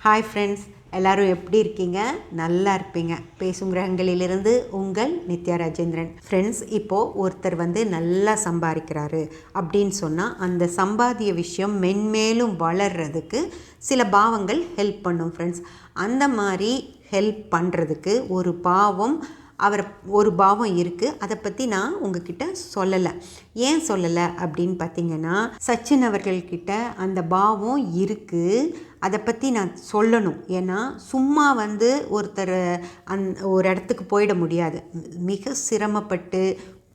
Hi friends, எல்லோரும் எப்படி இருக்கீங்க? நல்லா இருப்பீங்க. பேசும் கிரகங்களிலிருந்து உங்கள் நித்யா ராஜேந்திரன். ஃப்ரெண்ட்ஸ், இப்போது ஒருத்தர் நல்லா சம்பாதிக்கிறாரு அப்படின்னு சொன்னால் அந்த சம்பாதிய விஷயம் மென்மேலும் வளர்கிறதுக்கு சில பாவங்கள் ஹெல்ப் பண்ணும் ஃப்ரெண்ட்ஸ். அந்த மாதிரி ஹெல்ப் பண்ணுறதுக்கு ஒரு பாவம் இருக்குது. அதை பற்றி நான் உங்ககிட்ட சொல்லலை. ஏன் சொல்லலை அப்படின்னு பார்த்தீங்கன்னா, சச்சின் அவர்கள்கிட்ட அந்த பாவம் இருக்குது. அதை பற்றி நான் சொல்லணும். ஏன்னா சும்மா ஒருத்தர் ஒரு இடத்துக்கு போயிட முடியாது. மிக சிரமப்பட்டு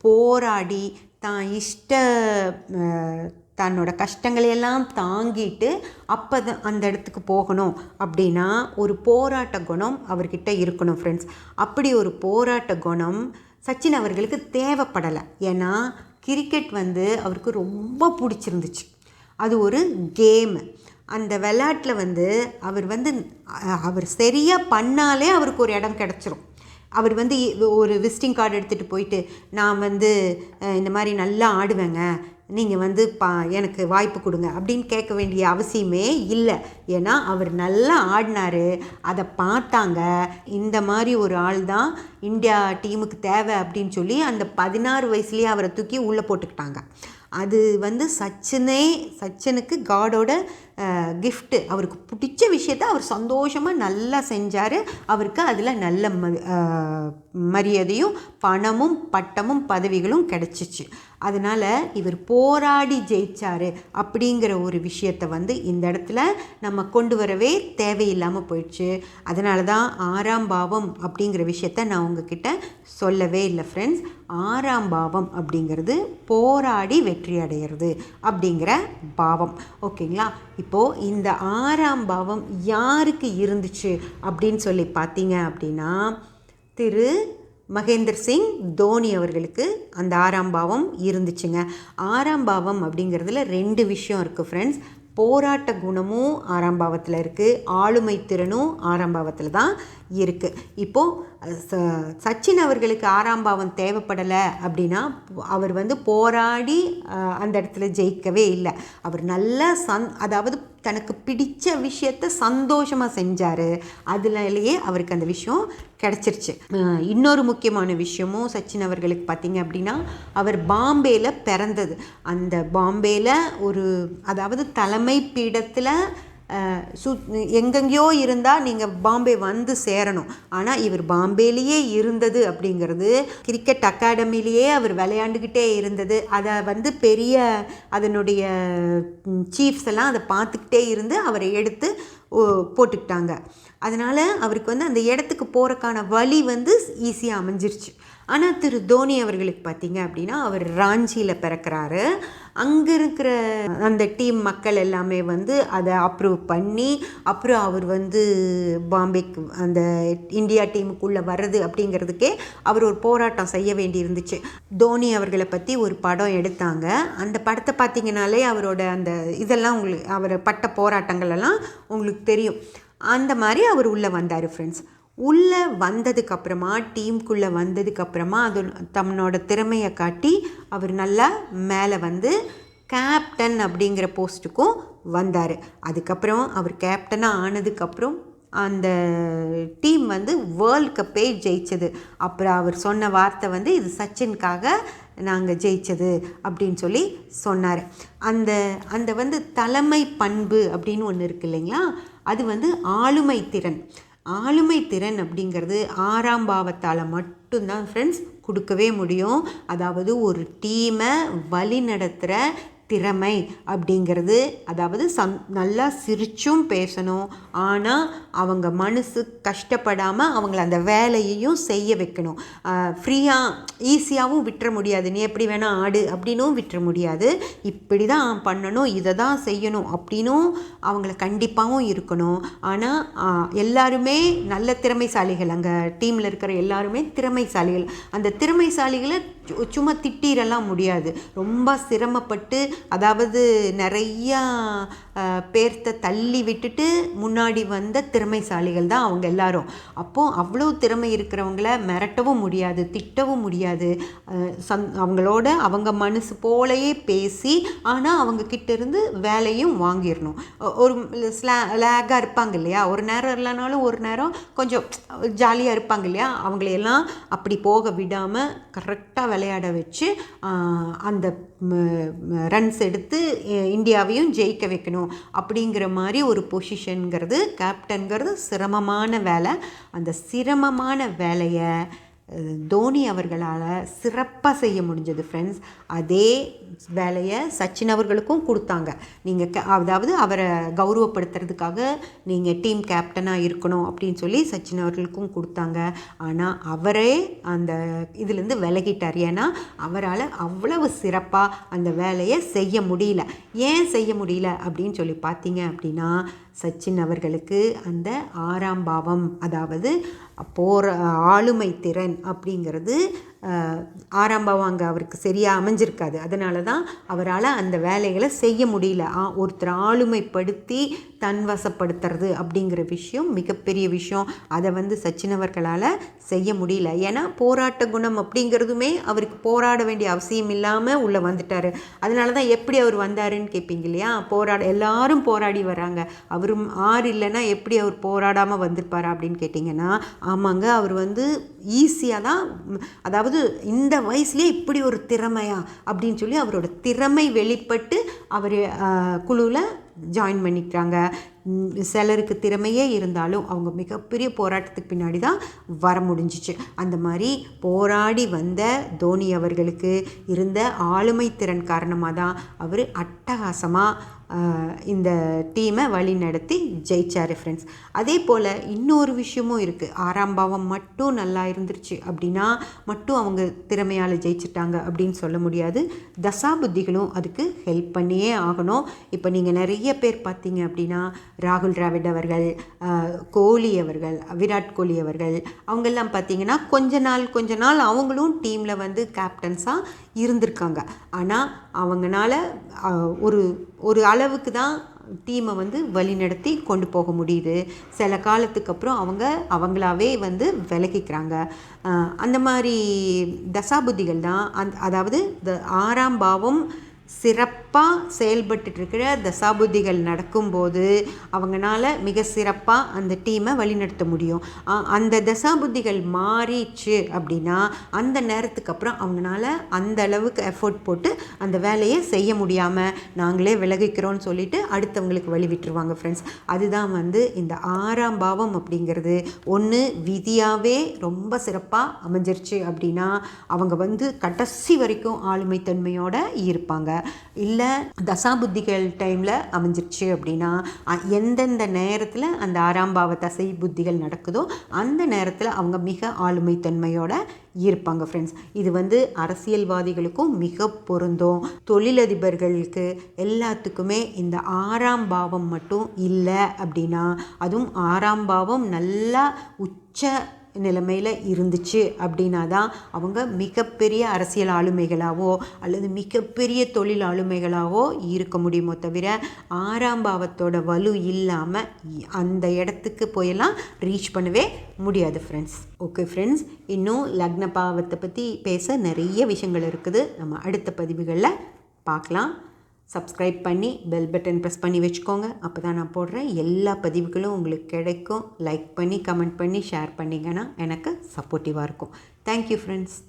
போராடி தன்னோட கஷ்டங்களையெல்லாம் தாங்கிட்டு அப்போ அந்த இடத்துக்கு போகணும் அப்படின்னா ஒரு போராட்ட குணம் அவர்கிட்ட இருக்கணும் ஃப்ரெண்ட்ஸ். அப்படி ஒரு போராட்ட குணம் சச்சின் அவர்களுக்கு தேவைப்படலை. ஏன்னா கிரிக்கெட் அவருக்கு ரொம்ப பிடிச்சிருந்துச்சு. அது ஒரு கேமு. அந்த விளையாட்டில் அவர் சரியாக பண்ணாலே அவருக்கு ஒரு இடம் கிடச்சிரும். அவர் ஒரு விசிட்டிங் கார்டு எடுத்துகிட்டு போயிட்டு, நான் இந்த மாதிரி நல்லா ஆடுவேங்க, நீங்கள் எனக்கு வாய்ப்பு கொடுங்க அப்படின்னு கேட்க வேண்டிய அவசியமே இல்லை. ஏன்னா அவர் நல்லா ஆடினார், அதை பார்த்தாங்க. இந்த மாதிரி ஒரு ஆள் தான் இந்தியா டீமுக்கு தேவை அப்படின்னு சொல்லி அந்த 16 வயசுலேயே அவரை தூக்கி உள்ளே போட்டுக்கிட்டாங்க. அது சச்சினுக்கு காடோட கிஃப்ட்டு. அவருக்கு பிடிச்ச விஷயத்தை அவர் சந்தோஷமாக நல்லா செஞ்சார். அவருக்கு அதில் நல்ல மரியாதையும் பணமும் பட்டமும் பதவிகளும் கிடச்சிச்சு. அதனால் இவர் போராடி ஜெயித்தார் அப்படிங்கிற ஒரு விஷயத்தை இந்த இடத்துல நம்ம கொண்டு வரவே தேவையில்லாமல் போயிடுச்சு. அதனால தான் 6ஆம் பாவம் அப்படிங்கிற விஷயத்த நான் உங்ககிட்ட சொல்லவே இல்லை ஃப்ரெண்ட்ஸ். 6ஆம் பாவம் அப்படிங்கிறது போராடி வெற்றி அடைகிறது அப்படிங்கிற பாவம். ஓகேங்களா? இப்போது இந்த 6ஆம் பாவம் யாருக்கு இருந்துச்சு அப்படின்னு சொல்லி பார்த்தீங்க அப்படின்னா, திரு மகேந்திர சிங் தோனி அவர்களுக்கு அந்த 6ஆம் பாவம் இருந்துச்சுங்க. 6ஆம் பாவம் அப்படிங்கிறதுல 2 விஷயம் இருக்குது ஃப்ரெண்ட்ஸ். போராட்ட குணமும் 6ஆம் பாவத்தில் இருக்குது, ஆளுமை திறனும் 6ஆம் பாவத்தில் தான் இருக்குது. இப்போது சச்சின் அவர்களுக்கு 6ஆம் பாவம் தேவைப்படலை அப்படின்னா அவர் போராடி அந்த இடத்துல ஜெயிக்கவே இல்லை. அவர் நல்லா அதாவது தனக்கு பிடிச்ச விஷயத்த சந்தோஷமாக செஞ்சார். அதுலேயே அவருக்கு அந்த விஷயம் கிடச்சிருச்சு. இன்னொரு முக்கியமான விஷயமும் சச்சின் அவர்களுக்கு பார்த்திங்க அப்படின்னா, அவர் பாம்பேயில் பிறந்தது. அந்த பாம்பேயில் அதாவது தலைமை பீடத்தில் எங்கெங்கேயோ இருந்தால் நீங்கள் பாம்பே சேரணும். ஆனால் இவர் பாம்பேலேயே இருந்தது அப்படிங்கிறது, கிரிக்கெட் அகாடமிலேயே அவர் விளையாண்டுக்கிட்டே இருந்தது. அதை பெரிய அதனுடைய சீஃப்ஸ் எல்லாம் அதை பார்த்துக்கிட்டே இருந்து அவரை எடுத்து போட்டுக்கிட்டாங்க. அதனால் அவருக்கு அந்த இடத்துக்கு போகிறக்கான வழி ஈஸியாக அமைஞ்சிருச்சு. ஆனால் திரு தோனி அவர்களுக்கு பார்த்திங்க அப்படின்னா, அவர் ராஞ்சியில் பிறக்கிறாரு. அங்கே இருக்கிற அந்த டீம் மக்கள் எல்லாமே அதை அப்ரூவ் பண்ணி அப்புறம் அவர் பாம்பேக்கு அந்த இந்தியா டீமுக்குள்ளே வர்றது அப்படிங்கிறதுக்கே அவர் ஒரு போராட்டம் செய்ய வேண்டி இருந்துச்சு. தோனி அவர்களை பற்றி ஒரு படம் எடுத்தாங்க. அந்த படத்தை பார்த்திங்கனாலே அவரோட அந்த இதெல்லாம் அவர் பட்ட போராட்டங்கள் எல்லாம் உங்களுக்கு தெரியும். அந்த மாதிரி அவர் உள்ளே வந்தார் ஃப்ரெண்ட்ஸ். உள்ளே வந்ததுக்கப்புறமா, டீமுக்குள்ளே வந்ததுக்கப்புறமா அது தன்னோட திறமையை காட்டி அவர் நல்லா மேலே கேப்டன் அப்படிங்கிற போஸ்ட்டுக்கும் வந்தார். அதுக்கப்புறம் அவர் கேப்டனாக ஆனதுக்கப்புறம் அந்த டீம் வேர்ல்ட் கப்பே ஜெயிச்சது. அப்புறம் அவர் சொன்ன வார்த்தை இது சச்சினுக்காக நாங்கள் ஜெயித்தது அப்படின்னு சொல்லி சொன்னார். அந்த தலைமை பண்பு அப்படின்னு ஒன்று இருக்குது இல்லைங்களா, அது ஆளுமை திறன். ஆளுமை திறன் அப்படிங்கிறது 6ஆம் பாவத்தால் மட்டும்தான் ஃப்ரெண்ட்ஸ் கொடுக்கவே முடியும். அதாவது ஒரு டீமை வழி நடத்துகிற திறமை அப்படிங்கிறது, அதாவது நல்லா சிரிச்சும் பேசணும், ஆனால் அவங்க மனசு கஷ்டப்படாமல் அவங்கள அந்த வேலையையும் செய்ய வைக்கணும். ஃப்ரீயாக ஈஸியாகவும் விட்டுற முடியாது. நீ எப்படி வேணால் ஆடு அப்படின்னும் விட்டுற முடியாது. இப்படி தான் பண்ணணும், இதை தான் செய்யணும் அப்படின்னும் அவங்கள கண்டிப்பாகவும் இருக்கணும். ஆனால் எல்லாருமே நல்ல திறமைசாலிகள். அங்கே டீமில் இருக்கிற எல்லாருமே திறமைசாலிகள். அந்த திறமைசாலிகளை சும்மா திட்டிரெல்லாம் முடியாது. ரொம்ப சிரமப்பட்டு, அதாவது நிறையா பேர்த்த தள்ளி விட்டுட்டு முன்னாடி வந்த திறமைசாலிகள் தான் அவங்க எல்லாரும். அப்போது அவ்வளோ திறமை இருக்கிறவங்கள மிரட்டவும் முடியாது, திட்டவும் முடியாது. அவங்களோட அவங்க மனசு போலையே பேசி ஆனால் அவங்க கிட்டேருந்து வேலையும் வாங்கிடணும். ஒரு லேகாக இருப்பாங்க இல்லையா, ஒரு நேரம் இல்லைனாலும் ஒரு நேரம் கொஞ்சம் ஜாலியாக இருப்பாங்க இல்லையா, அவங்களையெல்லாம் அப்படி போக விடாமல் கரெக்டாக விளையாட வச்சு அந்த ரன்ஸ் எடுத்து இந்தியாவையும் ஜெயிக்க வைக்கணும் அப்படிங்கிற மாதிரி ஒரு பொசிஷனுங்கிறது கேப்டன்கிறது சிரமமான வேலை. அந்த சிரமமான வேலையை தோனி அவர்களால் சிறப்பாக செய்ய முடிஞ்சது ஃப்ரெண்ட்ஸ். அதே வேலையை சச்சின் அவர்களுக்கும் கொடுத்தாங்க. நீங்கள் அதாவது அவரை கௌரவப்படுத்துறதுக்காக நீங்கள் டீம் கேப்டனாக இருக்கணும் அப்படின்னு சொல்லி சச்சின் அவர்களுக்கும் கொடுத்தாங்க. ஆனால் அவரே அந்த இதுலேருந்து விலகிட்டார். ஏன்னா அவரால் அவ்வளவு சிறப்பாக அந்த வேலையை செய்ய முடியல. ஏன் செய்ய முடியல அப்படின்னு சொல்லி பார்த்தீங்க அப்படின்னா, சச்சின் அவர்களுக்கு அந்த 6ஆம் பாவம், அதாவது ஆளுமை திறன் அப்படிங்கிறது 6ஆம் பாவம் அங்கே அவருக்கு சரியாக அமைஞ்சிருக்காது. அதனால தான் அவரால் அந்த வேலைகளை செய்ய முடியல. ஒருத்தர் ஆளுமைப்படுத்தி தன்வசப்படுத்துறது அப்படிங்கிற விஷயம் மிகப்பெரிய விஷயம். அதை சச்சின் அவர்களால் செய்ய முடியல. ஏன்னா போராட்ட குணம் அப்படிங்கிறதுமே அவருக்கு போராட வேண்டிய அவசியம் இல்லாமல் உள்ளே வந்துட்டார். அதனால தான் எப்படி அவர் வந்தாருன்னு கேட்பீங்க இல்லையா. எல்லாரும் போராடி வராங்க, அவரும் 6 இல்லைன்னா எப்படி அவர் போராடாமல் வந்திருப்பாரா அப்படின்னு கேட்டிங்கன்னா, ஆமாங்க, அவர் ஈஸியாக தான், அதாவது இந்த வயசுலேயே இப்படி ஒரு திறமையா அப்படின்னு சொல்லி அவரோட திறமை வெளிப்பட்டு அவர் குழுவில் ஜாயின் பண்ணிக்கிறாங்க. சிலருக்கு திறமையே இருந்தாலும் அவங்க மிகப்பெரிய போராட்டத்துக்கு பின்னாடி தான் வர முடிஞ்சிச்சு. அந்த மாதிரி போராடி வந்த தோனி அவர்களுக்கு இருந்த ஆளுமை திறன் காரணமாக தான் அவர் அட்டகாசமாக இந்த டீமை வழி நடத்தி ஜெயிச்சார் ஃப்ரெண்ட்ஸ். அதே போல் இன்னொரு விஷயமும் இருக்குது. 6ஆம் பாவம் மட்டும் நல்லா இருந்துருச்சு அப்படின்னா மட்டும் அவங்க திறமையால் ஜெயிச்சிட்டாங்க அப்படின்னு சொல்ல முடியாது. தசாபுத்திகளும் அதுக்கு ஹெல்ப் பண்ணியே ஆகணும். இப்போ நீங்கள் நிறைய பேர் பார்த்தீங்க அப்படின்னா, ராகுல் டிராவிட் அவர்கள், கோலி அவர்கள், விராட் கோலி அவர்கள், அவங்கெல்லாம் பார்த்தீங்கன்னா கொஞ்ச நாள் அவங்களும் டீமில் கேப்டன்ஸாக இருந்திருக்காங்க. ஆனால் அவங்களால ஒரு அளவுக்கு தான் டீமை வழிநடத்தி கொண்டு போக முடியுது. சில காலத்துக்கு அப்புறம் அவங்களாவே விலகிக்கிறாங்க. அந்த மாதிரி தசாபுத்திகள் தான் அதாவது 6ஆம் பாவம் சிறப்பாக செயல்பட்டுருக்கிற தசாபுத்திகள் நடக்கும்போது அவங்களால மிக சிறப்பாக அந்த டீமை வழிநடத்த முடியும். அந்த தசாபுத்திகள் மாறிச்சு அப்படின்னா அந்த நேரத்துக்கு அப்புறம் அவங்களால அந்த அளவுக்கு எஃபோர்ட் போட்டு அந்த வேலையை செய்ய முடியாமல் நாங்களே விலகிக்கிறோன்னு சொல்லிட்டு அடுத்தவங்களுக்கு வழி விட்டுருவாங்க ஃப்ரெண்ட்ஸ். அதுதான் இந்த 6ஆம் பாவம் அப்படிங்கிறது ஒன்று விதியாகவே ரொம்ப சிறப்பாக அமைஞ்சிருச்சு அப்படின்னா அவங்க கடைசி வரைக்கும் ஆளுமைத்தன்மையோடு இருப்பாங்க. இல்லை தசாபுத்திகள் டைமில் அமைஞ்சிருச்சு அப்படின்னா எந்தெந்த நேரத்தில் அந்த 6ஆம் பாவ தசை புத்திகள் நடக்குதோ அந்த நேரத்தில் அவங்க மிக ஆளுமைத்தன்மையோடு இருப்பாங்க ஃப்ரெண்ட்ஸ். இது அரசியல்வாதிகளுக்கும் மிக பொருந்தும். தொழிலதிபர்களுக்கு எல்லாத்துக்குமே இந்த 6ஆம் பாவம் மட்டும் இல்லை அப்படின்னா, அதுவும் 6ஆம் பாவம் நல்லா உச்ச நிலைமையில் இருந்துச்சு அப்படின்னா தான் அவங்க மிகப்பெரிய அரசியல் ஆளுமைகளாவோ அல்லது மிகப்பெரிய தொழில் ஆளுமைகளாவோ இருக்க முடியுமோ தவிர 6ஆம் பாவத்தோட வலு இல்லாமல் அந்த இடத்துக்கு போயெல்லாம் ரீச் பண்ணவே முடியாது ஃப்ரெண்ட்ஸ். ஓகே ஃப்ரெண்ட்ஸ், இன்னும் லக்ன பாவத்தை பற்றி பேச நிறைய விஷயங்கள் இருக்குது. நம்ம அடுத்த பதிவுகளில் பார்க்கலாம். சப்ஸ்கிரைப் பண்ணி பெல் பட்டன் ப்ரெஸ் பண்ணி வச்சுக்கோங்க. அப்போ தான் நான் போடுற எல்லா பதிவுகளும் உங்களுக்கு கிடைக்கும். லைக் பண்ணி கமெண்ட் பண்ணி ஷேர் பண்ணிங்கன்னா எனக்கு சப்போர்ட்டிவாக இருக்கும். Thank you friends.